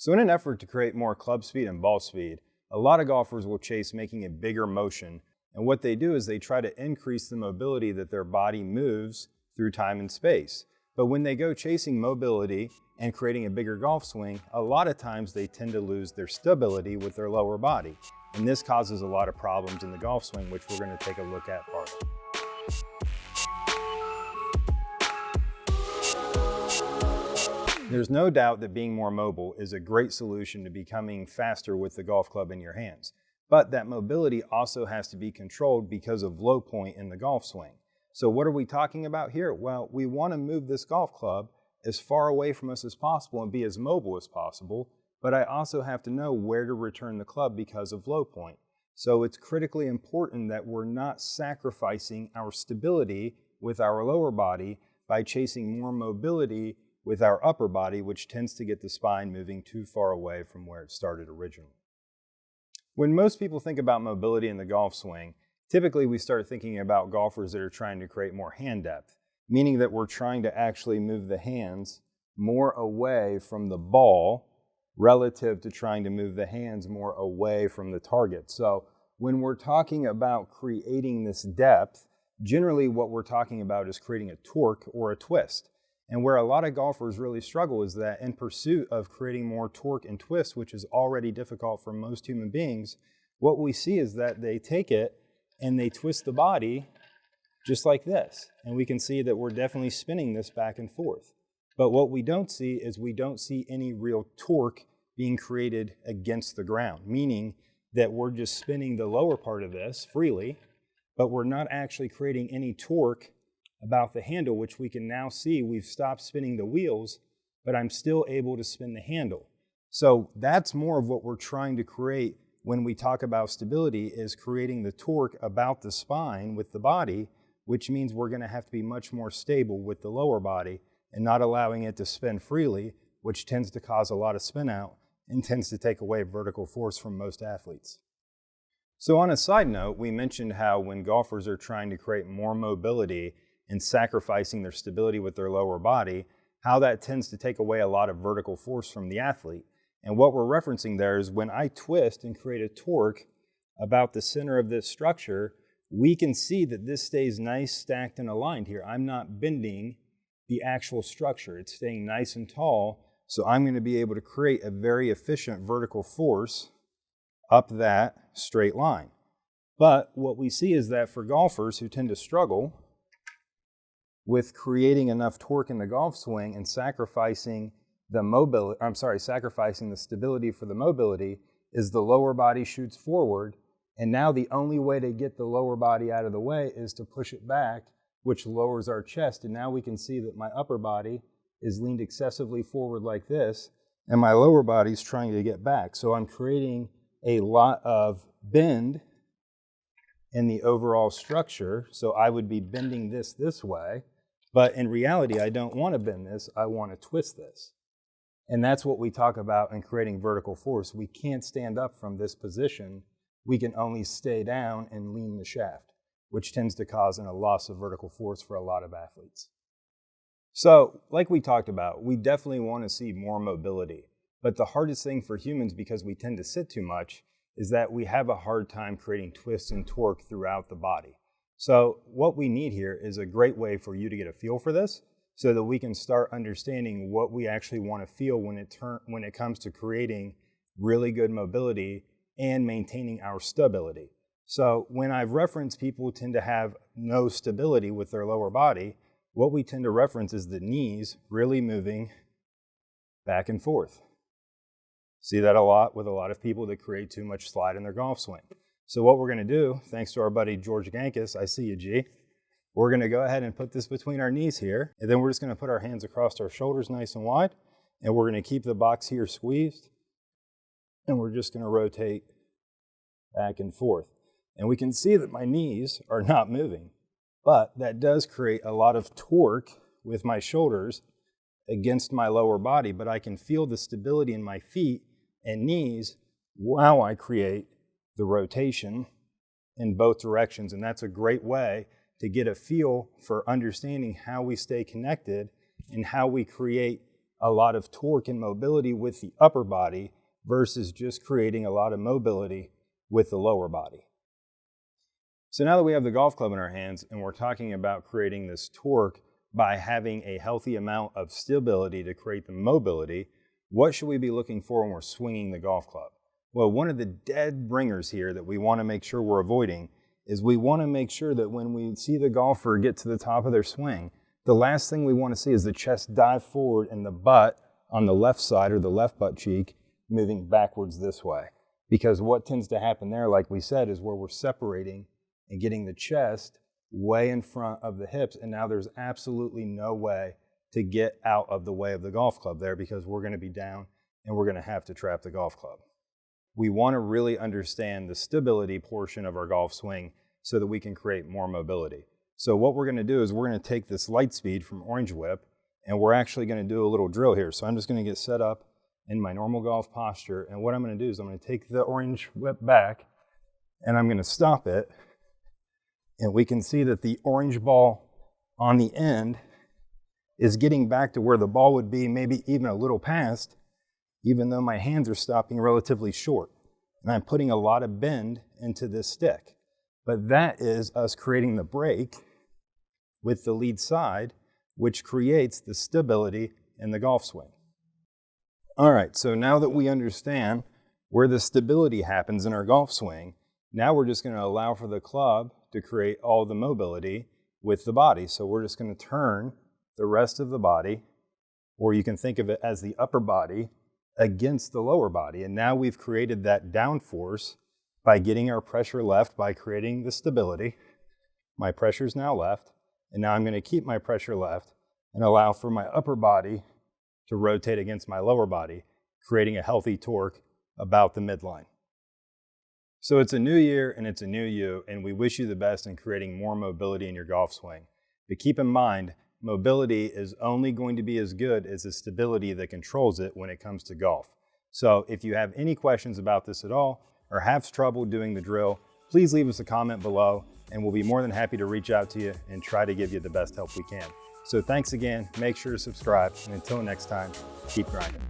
So in an effort to create more club speed and ball speed, a lot of golfers will chase making a bigger motion. And what they do is they try to increase the mobility that their body moves through time and space. But when they go chasing mobility and creating a bigger golf swing, a lot of times they tend to lose their stability with their lower body. And this causes a lot of problems in the golf swing, which we're going to take a look at farther. There's no doubt that being more mobile is a great solution to becoming faster with the golf club in your hands. But that mobility also has to be controlled because of low point in the golf swing. So what are we talking about here? Well, we want to move this golf club as far away from us as possible and be as mobile as possible, but I also have to know where to return the club because of low point. So it's critically important that we're not sacrificing our stability with our lower body by chasing more mobility with our upper body, which tends to get the spine moving too far away from where it started originally. When most people think about mobility in the golf swing, typically we start thinking about golfers that are trying to create more hand depth, meaning that we're trying to actually move the hands more away from the ball relative to trying to move the hands more away from the target. So when we're talking about creating this depth, generally what we're talking about is creating a torque or a twist. And where a lot of golfers really struggle is that in pursuit of creating more torque and twist, which is already difficult for most human beings, what we see is that they take it and they twist the body just like this. And we can see that we're definitely spinning this back and forth. But what we don't see is we don't see any real torque being created against the ground, meaning that we're just spinning the lower part of this freely, but we're not actually creating any torque about the handle, which we can now see we've stopped spinning the wheels, but I'm still able to spin the handle. So that's more of what we're trying to create when we talk about stability, is creating the torque about the spine with the body, which means we're going to have to be much more stable with the lower body and not allowing it to spin freely, which tends to cause a lot of spin out and tends to take away vertical force from most athletes. So on a side note, we mentioned how when golfers are trying to create more mobility and sacrificing their stability with their lower body, how that tends to take away a lot of vertical force from the athlete. And what we're referencing there is when I twist and create a torque about the center of this structure, we can see that this stays nice, stacked, and aligned here. I'm not bending the actual structure. It's staying nice and tall, so I'm going to be able to create a very efficient vertical force up that straight line. But what we see is that for golfers who tend to struggle with creating enough torque in the golf swing and sacrificing the stability for the mobility, is the lower body shoots forward, and now the only way to get the lower body out of the way is to push it back, which lowers our chest, and now we can see that my upper body is leaned excessively forward like this, and my lower body is trying to get back. So I'm creating a lot of bend in the overall structure, so I would be bending this way, but in reality, I don't want to bend this, I want to twist this. And that's what we talk about in creating vertical force. We can't stand up from this position. We can only stay down and lean the shaft, which tends to cause a loss of vertical force for a lot of athletes. So, like we talked about, we definitely want to see more mobility. But the hardest thing for humans, because we tend to sit too much, is that we have a hard time creating twist and torque throughout the body. So what we need here is a great way for you to get a feel for this, so that we can start understanding what we actually want to feel when it comes to creating really good mobility and maintaining our stability. So when I've referenced people tend to have no stability with their lower body, what we tend to reference is the knees really moving back and forth. See that a lot with a lot of people that create too much slide in their golf swing. So what we're going to do, thanks to our buddy George Gankus, I see you, G, we're going to go ahead and put this between our knees here, and then we're just going to put our hands across our shoulders nice and wide, and we're going to keep the box here squeezed, and we're just going to rotate back and forth. And we can see that my knees are not moving, but that does create a lot of torque with my shoulders against my lower body, but I can feel the stability in my feet and knees while I create the rotation in both directions, and that's a great way to get a feel for understanding how we stay connected and how we create a lot of torque and mobility with the upper body versus just creating a lot of mobility with the lower body. So now that we have the golf club in our hands and we're talking about creating this torque by having a healthy amount of stability to create the mobility, what should we be looking for when we're swinging the golf club? Well, one of the dead bringers here that we want to make sure we're avoiding is we want to make sure that when we see the golfer get to the top of their swing, the last thing we want to see is the chest dive forward and the butt on the left side or the left butt cheek moving backwards this way. Because what tends to happen there, like we said, is where we're separating and getting the chest way in front of the hips, and now there's absolutely no way to get out of the way of the golf club there because we're going to be down and we're going to have to trap the golf club. We want to really understand the stability portion of our golf swing so that we can create more mobility. So what we're going to do is we're going to take this light speed from Orange Whip and we're actually going to do a little drill here. So I'm just going to get set up in my normal golf posture, and what I'm going to do is I'm going to take the Orange Whip back and I'm going to stop it. And we can see that the orange ball on the end is getting back to where the ball would be, maybe even a little past, even though my hands are stopping relatively short. And I'm putting a lot of bend into this stick. But that is us creating the break with the lead side, which creates the stability in the golf swing. All right, so now that we understand where the stability happens in our golf swing, now we're just going to allow for the club to create all the mobility with the body. So we're just going to turn the rest of the body, or you can think of it as the upper body, against the lower body. And now we've created that down force by getting our pressure left, by creating the stability. My pressure is now left, and now I'm going to keep my pressure left and allow for my upper body to rotate against my lower body, creating a healthy torque about the midline. So it's a new year and it's a new you, and we wish you the best in creating more mobility in your golf swing. But keep in mind, mobility is only going to be as good as the stability that controls it when it comes to golf. So if you have any questions about this at all or have trouble doing the drill, please leave us a comment below and we'll be more than happy to reach out to you and try to give you the best help we can. So thanks again, make sure to subscribe, and until next time, keep grinding.